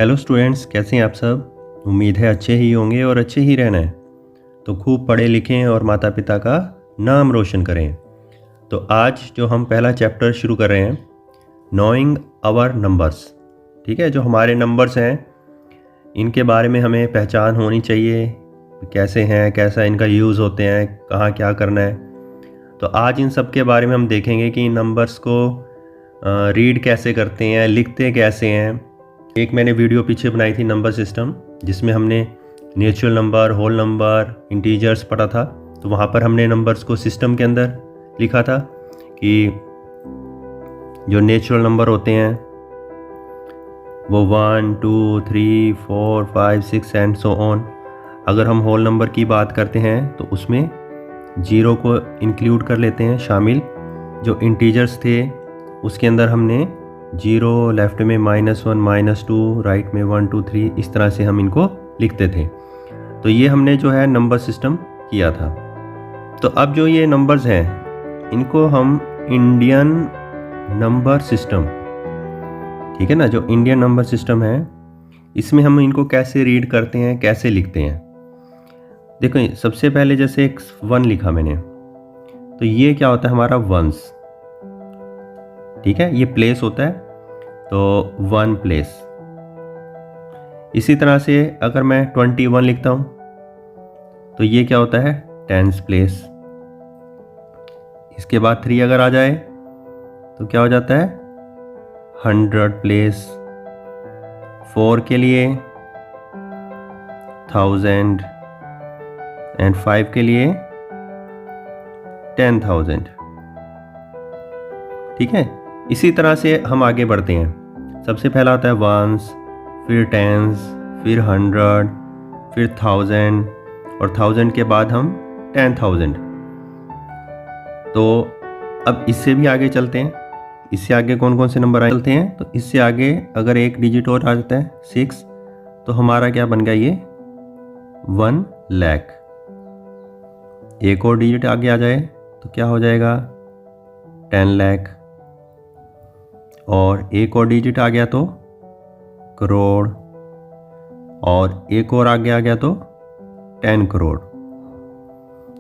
Hello students, कैसे हैं आप सब। उम्मीद है अच्छे ही होंगे और अच्छे ही रहना है। तो खूब पढ़े लिखें और माता पिता का नाम रोशन करें। तो आज जो हम पहला चैप्टर शुरू कर रहे हैं, नोइंग आवर नंबर्स। ठीक है, जो हमारे नंबर्स हैं इनके बारे में हमें पहचान होनी चाहिए, कैसे हैं, कैसा इनका यूज़ होते हैं, कहाँ क्या करना है। तो आज इन सब के बारे में हम देखेंगे कि इन नंबर्स को रीड कैसे करते हैं, लिखते कैसे हैं। एक मैंने वीडियो पीछे बनाई थी नंबर सिस्टम, जिसमें हमने natural number, whole number, integers पढ़ा था। तो वहाँ पर हमने नंबर्स को सिस्टम के अंदर लिखा था कि जो नेचुरल नंबर होते हैं वो 1, 2, 3, 4, 5, 6 एंड सो ऑन। अगर हम होल नंबर की बात करते हैं तो उसमें जीरो को इंक्लूड कर लेते हैं, शामिल। जो इंटीजर्स थे उसके अंदर हमने जीरो, लेफ्ट में -1, -2, राइट में 1, 2, 3, इस तरह से हम इनको लिखते थे। तो ये हमने जो है नंबर सिस्टम किया था। तो अब जो ये नंबर्स हैं इनको हम इंडियन नंबर सिस्टम, ठीक है ना, जो इंडियन नंबर सिस्टम है इसमें हम इनको कैसे रीड करते हैं, कैसे लिखते हैं। देखो, सबसे पहले जैसे एक 1 लिखा मैंने, तो ये क्या होता है हमारा वंस। ठीक है, ये प्लेस होता है, तो 1 प्लेस। इसी तरह से अगर मैं 21 लिखता हूं तो ये क्या होता है, टेंस प्लेस। इसके बाद 3 अगर आ जाए तो क्या हो जाता है, 100 प्लेस। 4 के लिए 1000 एंड 5 के लिए 10,000। ठीक है, इसी तरह से हम आगे बढ़ते हैं। सबसे पहला आता है वंस, फिर टेंस, फिर 100, फिर 1000 और 1000 के बाद हम 10,000। तो अब इससे भी आगे चलते हैं। इससे आगे कौन कौन से नंबर आए चलते हैं, तो इससे आगे अगर एक डिजिट और आ जाता है 6, तो हमारा क्या बन गया, ये 1 लाख। एक और डिजिट आगे आ जाए तो क्या हो जाएगा, 10 लाख। और एक और डिजिट आ गया तो करोड़, और एक और आगे आ गया तो 10 करोड़।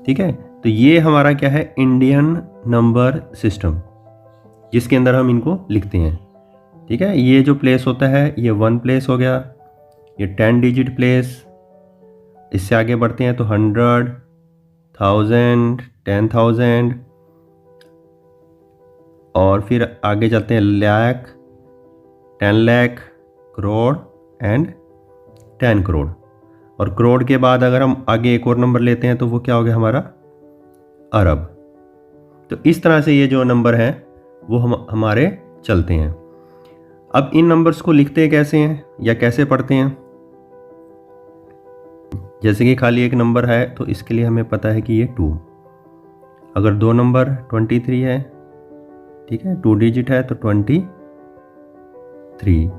ठीक है, तो ये हमारा क्या है, इंडियन नंबर सिस्टम, जिसके अंदर हम इनको लिखते हैं। ठीक है, ये जो प्लेस होता है ये 1 प्लेस हो गया, ये 10 डिजिट प्लेस। इससे आगे बढ़ते हैं तो 100, 1000, 10,000, और फिर आगे चलते हैं लाख, 10 लाख, करोड़ एंड 10 करोड़। और करोड़ के बाद अगर हम आगे एक और नंबर लेते हैं तो वो क्या हो गया हमारा, अरब। तो इस तरह से ये जो नंबर हैं वो हमारे चलते हैं। अब इन नंबर्स को लिखते कैसे हैं या कैसे पढ़ते हैं। जैसे कि खाली एक नंबर है तो इसके लिए हमें पता है कि ये 2। अगर दो नंबर 23 है, ठीक है, 2 डिजिट है तो 23।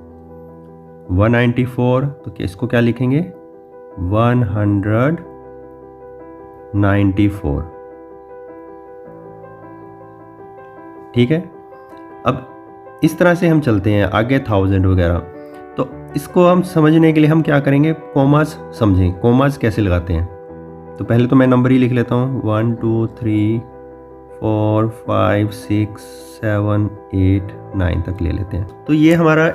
194, तो इसको क्या लिखेंगे, 194। ठीक है, अब इस तरह से हम चलते हैं आगे 1000 वगैरह। तो इसको हम समझने के लिए हम क्या करेंगे, कोमास समझें, कोमास कैसे लगाते हैं। तो पहले तो मैं नंबर ही लिख लेता हूँ, 1, 2, 3, 4, 5, 6, 7, 8, 9 तक ले लेते हैं। तो ये हमारा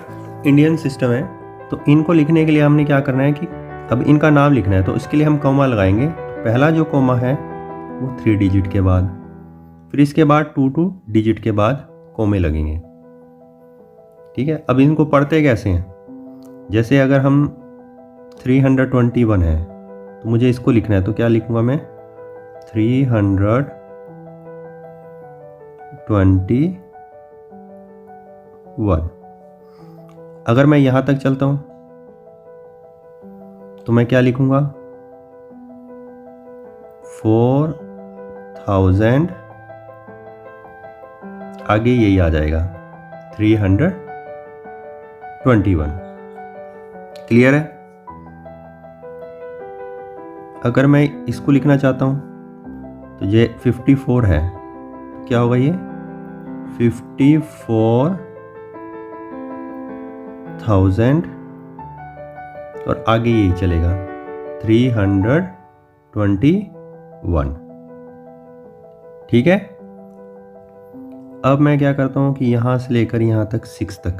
इंडियन सिस्टम है। तो इनको लिखने के लिए हमने क्या करना है कि अब इनका नाम लिखना है, तो इसके लिए हम कॉमा लगाएंगे। पहला जो कॉमा है वो 3 डिजिट के बाद, फिर इसके बाद 2 डिजिट के बाद कॉमे लगेंगे। ठीक है, अब इनको पढ़ते कैसे हैं, जैसे अगर हम 321 है तो मुझे इसको लिखना है, तो क्या लिखूंगा मैं, 321। अगर मैं यहां तक चलता हूं तो मैं क्या लिखूंगा, 4000, आगे यही आ जाएगा 321। क्लियर है। अगर मैं इसको लिखना चाहता हूं तो ये 54 है, तो क्या होगा ये 54,000 और आगे यही चलेगा 321। ठीक है। अब मैं क्या करता हूँ कि यहाँ से लेकर यहाँ तक 6 तक,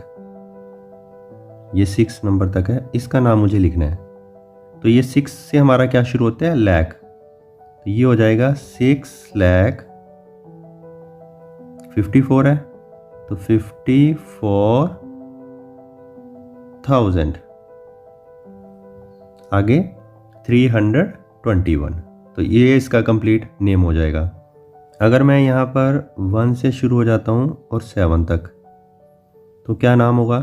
ये 6 नंबर तक है, इसका नाम मुझे लिखना है। तो ये 6 से हमारा क्या शुरू होता है, लाख। तो ये हो जाएगा 6,54 है तो 54,000, आगे 321। तो ये इसका कंप्लीट नेम हो जाएगा। अगर मैं यहाँ पर 1 से शुरू हो जाता हूँ और 7 तक, तो क्या नाम होगा,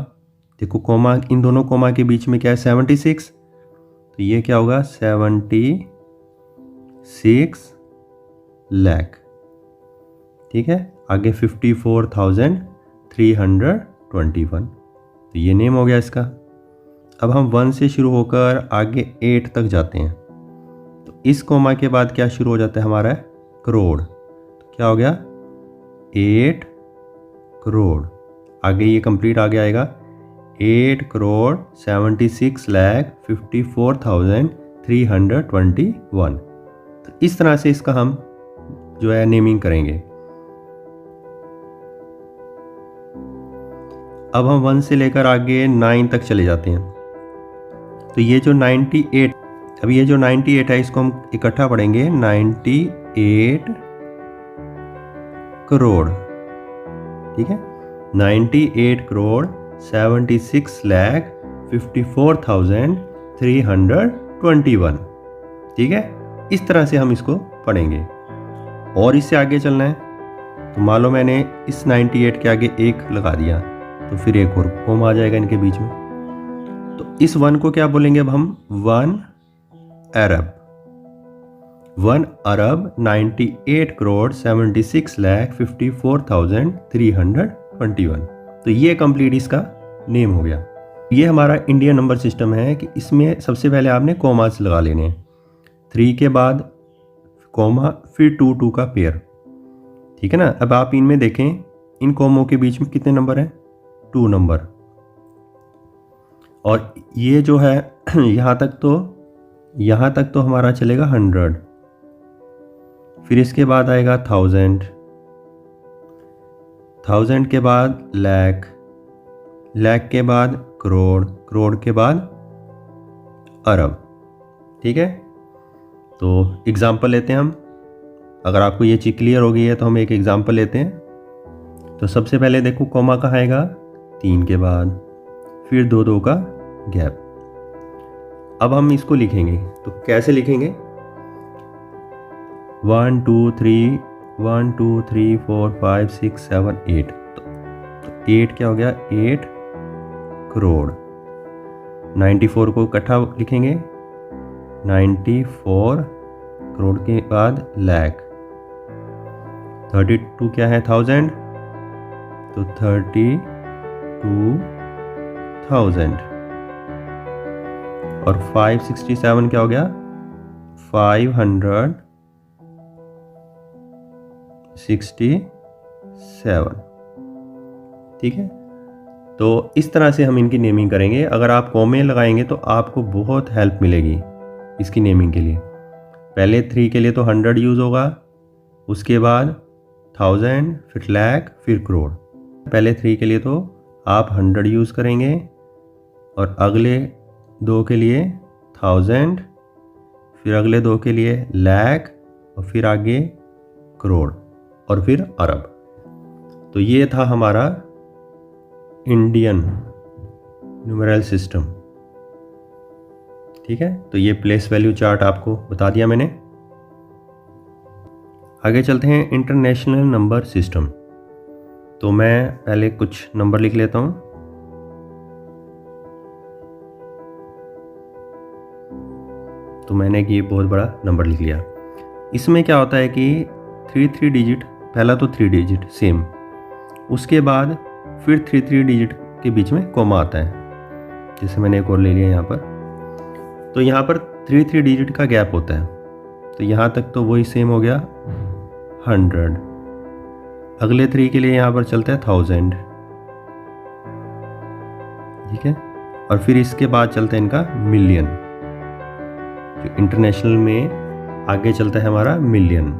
देखो कोमा, इन दोनों कोमा के बीच में क्या है, 76। तो ये क्या होगा, 76 लाख। ठीक है, आगे 54,321। तो ये नेम हो गया इसका। अब हम 1 से शुरू होकर आगे 8 तक जाते हैं। तो इस कोमा के बाद क्या शुरू हो जाता है हमारा, करोड़। तो क्या हो गया, 8 करोड़। आगे ये कंप्लीट आगे आएगा 8,76,54,321। तो इस तरह से इसका हम जो है नेमिंग करेंगे। अब हम 1 से लेकर आगे 9 तक चले जाते हैं। तो ये जो 98, अब ये जो 98 है इसको हम इकट्ठा पढ़ेंगे, 98 करोड़। ठीक है, 98 करोड़ 76,54,321। ठीक है, इस तरह से हम इसको पढ़ेंगे। और इससे आगे चलना है, तो मान लो मैंने इस 98 के आगे 1 लगा दिया, तो फिर एक और कोमा आ जाएगा इनके बीच में। तो इस 1 को क्या बोलेंगे अब हम, 1 अरब। 1 अरब 98 करोड़ 76,54,321। तो ये कंप्लीट इसका नेम हो गया। ये हमारा इंडियन नंबर सिस्टम है कि इसमें सबसे पहले आपने कोमास लगा लेने हैं, 3 के बाद कोमा, फिर 2 का पेयर। ठीक है ना। अब आप इनमें देखें, इन कोमों के बीच में कितने नंबर हैं, 2 नंबर। और ये जो है यहाँ तक तो हमारा चलेगा 100, फिर इसके बाद आएगा 1000, 1000 के बाद लाख, लाख के बाद करोड़, करोड़ के बाद अरब। ठीक है, तो एग्जाम्पल लेते हैं हम। अगर आपको ये चीज़ क्लियर हो गई है तो हम एक एग्जाम्पल लेते हैं। तो सबसे पहले देखो कोमा कहाँ आएगा, 3 के बाद, फिर 2 का गैप। अब हम इसको लिखेंगे, तो कैसे लिखेंगे, 1 2 3 1 2 3 4 5 6 7 8। तो 8 क्या हो गया, 8 करोड़। 94 को इकट्ठा लिखेंगे, 94 करोड़ के बाद लाख। 32 क्या है, 1000, तो 32,000। और 567 क्या हो गया, 567। ठीक है, तो इस तरह से हम इनकी नेमिंग करेंगे। अगर आप कॉमे लगाएंगे तो आपको बहुत हेल्प मिलेगी इसकी नेमिंग के लिए। पहले 3 के लिए तो 100 यूज़ होगा, उसके बाद 1000, फिर लाख, फिर करोड़। पहले 3 के लिए तो आप 100 यूज़ करेंगे, और अगले 2 के लिए 1000, फिर अगले 2 के लिए लाख, और फिर आगे करोड़, और फिर अरब। तो ये था हमारा इंडियन न्यूमेरल सिस्टम। ठीक है, तो ये प्लेस वैल्यू चार्ट आपको बता दिया मैंने। आगे चलते हैं इंटरनेशनल नंबर सिस्टम। तो मैं पहले कुछ नंबर लिख लेता हूँ। तो मैंने ये बहुत बड़ा नंबर लिख लिया। इसमें क्या होता है कि 3 डिजिट, पहला तो 3 डिजिट सेम, उसके बाद फिर 3 डिजिट के बीच में कोमा आता है। जैसे मैंने एक और ले लिया यहाँ पर, तो यहाँ पर 3 डिजिट का गैप होता है। तो यहाँ तक तो वही सेम हो गया 100। अगले 3 के लिए यहाँ पर चलता है 1000। ठीक है, और फिर इसके बाद चलता है इनका मिलियन, जो इंटरनेशनल में आगे चलता है हमारा मिलियन।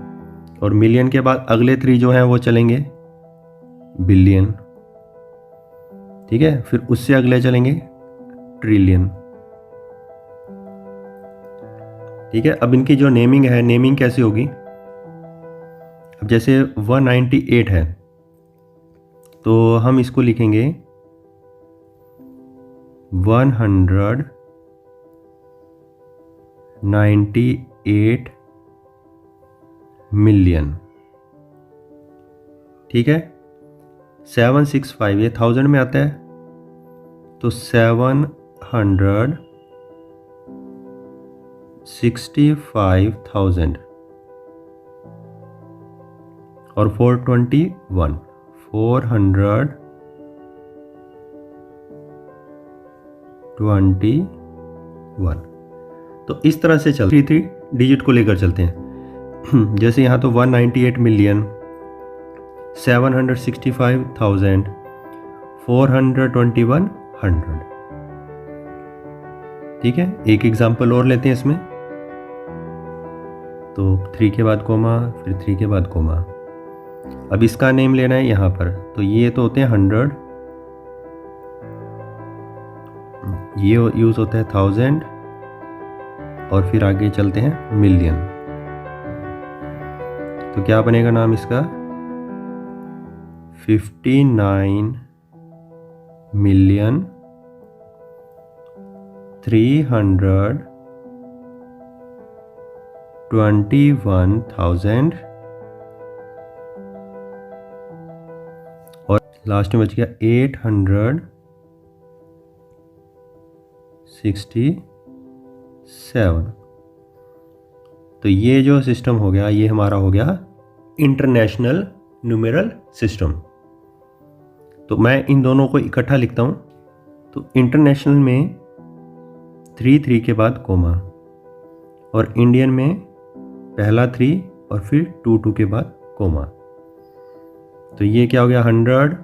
और मिलियन के बाद अगले 3 जो हैं वो चलेंगे बिलियन, ठीक है। फिर उससे अगले चलेंगे ट्रिलियन, ठीक है। अब इनकी जो नेमिंग है, नेमिंग कैसी होगी, अब जैसे 198 है तो हम इसको लिखेंगे 198 मिलियन, ठीक है। 765 ये 1000 में आता है, तो 765,000 और 421 421। तो इस तरह से चल 3 डिजिट को लेकर चलते हैं। जैसे यहाँ तो 198 मिलियन, 765,000, 421,100, ठीक है। एक एग्जाम्पल और लेते हैं इसमें, तो 3 के बाद कोमा, फिर 3 के बाद कोमा। अब इसका नेम लेना है यहाँ पर, तो ये तो होते हैं 100, ये यूज़ होता है 1000, और फिर आगे चलते हैं मिलियन। तो क्या बनेगा नाम इसका, 59,321,000 और लास्ट में बच गया 867। तो ये जो सिस्टम हो गया, ये हमारा हो गया इंटरनेशनल न्यूमेरल सिस्टम। तो मैं इन दोनों को इकट्ठा लिखता हूँ। तो इंटरनेशनल में 3 के बाद कोमा, और इंडियन में पहला 3 और फिर 2 के बाद कोमा। तो ये क्या हो गया, 100,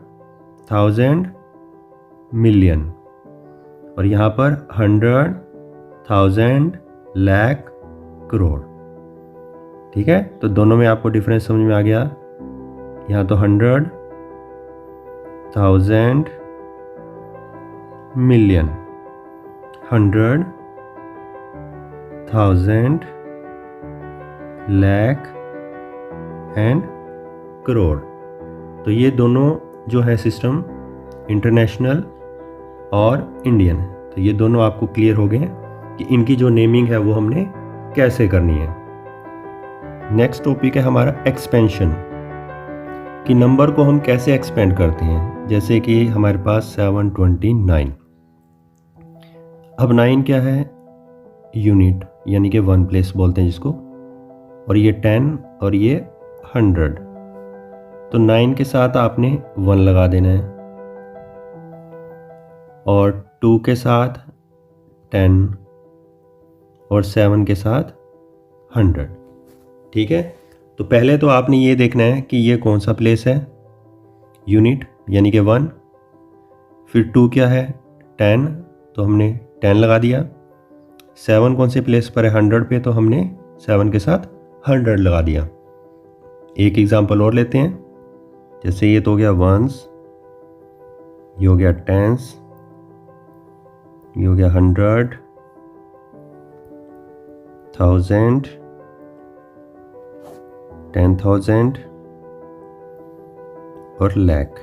1000, मिलियन, और यहाँ पर 100, 1000, लाख, करोड़, ठीक है। तो दोनों में आपको डिफरेंस समझ में आ गया। यहाँ तो 100, 1000, मिलियन, 100, 1000, लाख एंड करोड़। तो ये दोनों जो है सिस्टम इंटरनेशनल और इंडियन, तो ये दोनों आपको क्लियर हो गए कि इनकी जो नेमिंग है वो हमने कैसे करनी है। नेक्स्ट टॉपिक है हमारा एक्सपेंशन, कि नंबर को हम कैसे एक्सपेंड करते हैं। जैसे कि हमारे पास 729, अब 9 क्या है, यूनिट, यानी कि 1 प्लेस बोलते हैं जिसको, और ये 10 और ये 100। तो 9 के साथ आपने 1 लगा देना है, और 2 के साथ 10, और 7 के साथ 100, ठीक है। तो पहले तो आपने ये देखना है कि ये कौन सा प्लेस है, यूनिट यानी कि 1, फिर 2 क्या है, 10, तो हमने 10 लगा दिया। 7 कौन से प्लेस पर है, 100 पे, तो हमने 7 के साथ 100 लगा दिया। एक एग्जांपल और लेते हैं, जैसे ये तो हो गया 1s, ये हो गया 10s, ये हो गया 100, 1000, 10,000 और लाख।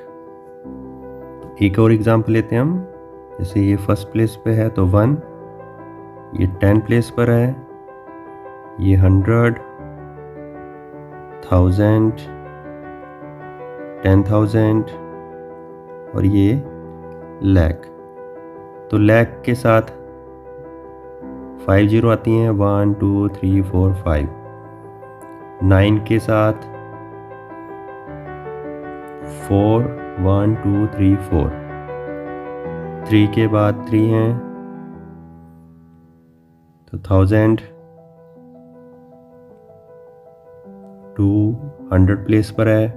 एक और एग्जांपल लेते हैं हम, जैसे ये फर्स्ट प्लेस पे है तो 1, ये 10 प्लेस पर है, ये 100, 1000, 10,000 और ये लाख। तो लाख के साथ 5 जीरो आती हैं, 1 2 3 4 5। 9 के साथ 4 1 2 3 4। 3 के बाद 3 हैं, तो 1000, 2 100 प्लेस पर है,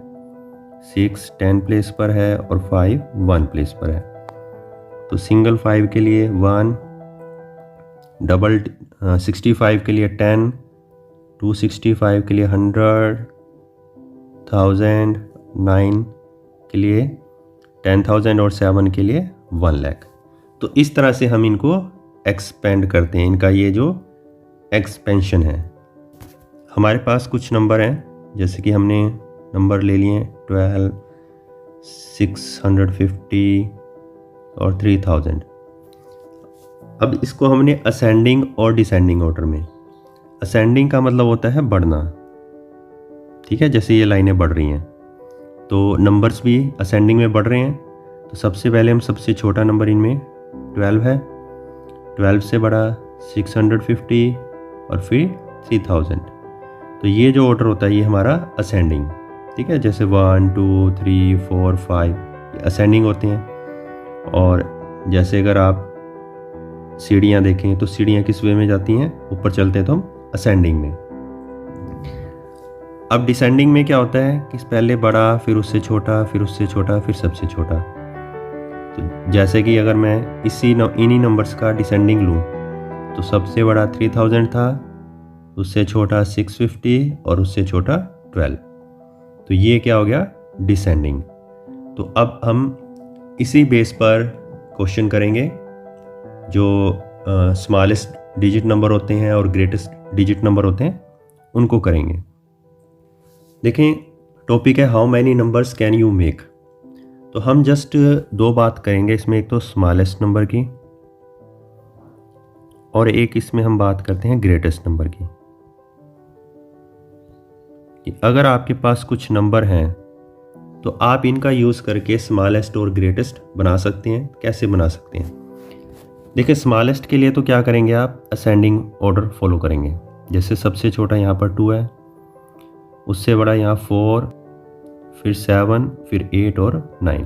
6 10 प्लेस पर है, और 5 1 प्लेस पर है। तो सिंगल 5 के लिए 1, डबल 65 के लिए 10, 265 के लिए 100, 1000, 9 के लिए 10,000 और 7 के लिए 1 लाख। तो इस तरह से हम इनको एक्सपेंड करते हैं, इनका ये जो एक्सपेंशन है। हमारे पास कुछ नंबर हैं, जैसे कि हमने नंबर ले लिए 12, 650 और 3000। अब इसको हमने असेंडिंग और डिसेंडिंग ऑर्डर में, असेंडिंग का मतलब होता है बढ़ना, ठीक है, जैसे ये लाइनें बढ़ रही हैं तो नंबर्स भी असेंडिंग में बढ़ रहे हैं। तो सबसे पहले हम सबसे छोटा नंबर इनमें 12 है, 12 से बड़ा 650 और फिर 3000। तो ये जो ऑर्डर होता है ये हमारा असेंडिंग, ठीक है, जैसे 1, 2, 3, 4, 5 ये असेंडिंग होते हैं। और जैसे अगर आप सीढ़ियाँ देखें तो सीढ़ियाँ किस वे में जाती हैं, ऊपर चलते हैं तो हम असेंडिंग में। अब डिसेंडिंग में क्या होता है कि पहले बड़ा, फिर उससे छोटा, फिर उससे छोटा, फिर सबसे छोटा। तो जैसे कि अगर मैं इन्हीं नंबर्स का डिसेंडिंग लूँ तो सबसे बड़ा 3000 था, उससे छोटा 650 और उससे छोटा 12। तो ये क्या हो गया, डिसेंडिंग। तो अब हम इसी बेस पर क्वेश्चन करेंगे। जो स्मॉलेस्ट डिजिट नंबर होते हैं और ग्रेटेस्ट डिजिट नंबर होते हैं उनको करेंगे। देखें, टॉपिक है how many numbers can you make. तो हम जस्ट 2 बात करेंगे इसमें, एक तो स्मॉलेस्ट नंबर की और एक इसमें हम बात करते हैं ग्रेटेस्ट नंबर की। कि अगर आपके पास कुछ नंबर हैं तो आप इनका यूज़ करके स्मॉलेस्ट और ग्रेटेस्ट बना सकते हैं। कैसे बना सकते हैं, देखिए स्मॉलेस्ट के लिए तो क्या करेंगे, आप असेंडिंग ऑर्डर फॉलो करेंगे। जैसे सबसे छोटा यहाँ पर 2 है, उससे बड़ा यहाँ 4, फिर 7, फिर 8 और 9।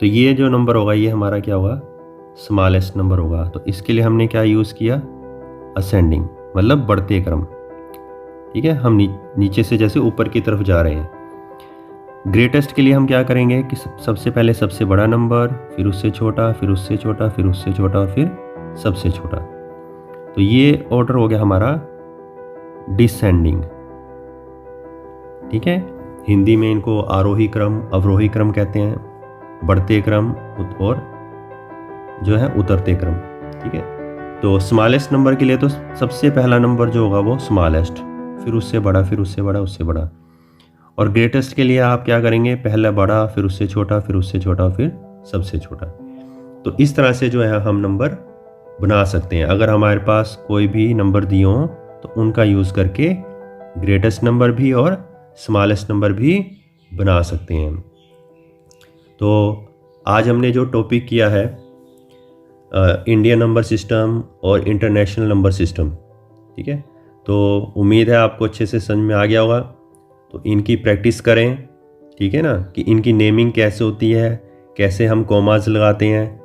तो ये जो नंबर होगा ये हमारा क्या होगा, स्मॉलेस्ट नंबर होगा। तो इसके लिए हमने क्या यूज़ किया, असेंडिंग, मतलब बढ़ते क्रम, ठीक है, हम नीचे से जैसे ऊपर की तरफ जा रहे हैं। ग्रेटेस्ट के लिए हम क्या करेंगे कि सबसे पहले सबसे बड़ा नंबर, फिर उससे छोटा, फिर उससे छोटा, फिर उससे छोटा और फिर सबसे छोटा। तो ये ऑर्डर हो गया हमारा डिसेंडिंग, ठीक है। हिंदी में इनको आरोही क्रम, अवरोही क्रम कहते हैं, बढ़ते क्रम और जो है उतरते क्रम, ठीक है। तो स्मॉलेस्ट नंबर के लिए तो सबसे पहला नंबर जो होगा वो स्मॉलेस्ट, फिर उससे बड़ा, फिर उससे बड़ा, उससे बड़ा। और ग्रेटेस्ट के लिए आप क्या करेंगे, पहला बड़ा, फिर उससे छोटा, फिर उससे छोटा, फिर सबसे छोटा। तो इस तरह से जो है हम नंबर बना सकते हैं। अगर हमारे पास कोई भी नंबर दिए हों तो उनका यूज़ करके ग्रेटेस्ट नंबर भी और स्मॉलेस्ट नंबर भी बना सकते हैं। तो आज हमने जो टॉपिक किया है इंडियन नंबर सिस्टम और इंटरनेशनल नंबर सिस्टम, ठीक है। तो उम्मीद है आपको अच्छे से समझ में आ गया होगा। तो इनकी प्रैक्टिस करें, ठीक है ना, कि इनकी नेमिंग कैसे होती है, कैसे हम कॉमाज लगाते हैं,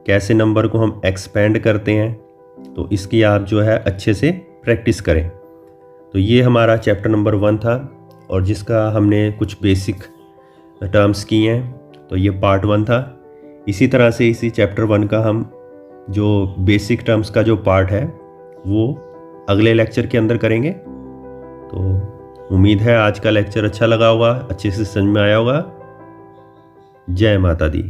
कैसे नंबर को हम एक्सपेंड करते हैं। तो इसकी आप जो है अच्छे से प्रैक्टिस करें। तो ये हमारा चैप्टर नंबर 1 था और जिसका हमने कुछ बेसिक टर्म्स किए हैं। तो ये पार्ट 1 था। इसी तरह से इसी चैप्टर 1 का हम जो बेसिक टर्म्स का जो पार्ट है वो अगले लेक्चर के अंदर करेंगे। तो उम्मीद है आज का लेक्चर अच्छा लगा होगा, अच्छे से समझ में आया होगा। जय माता दी।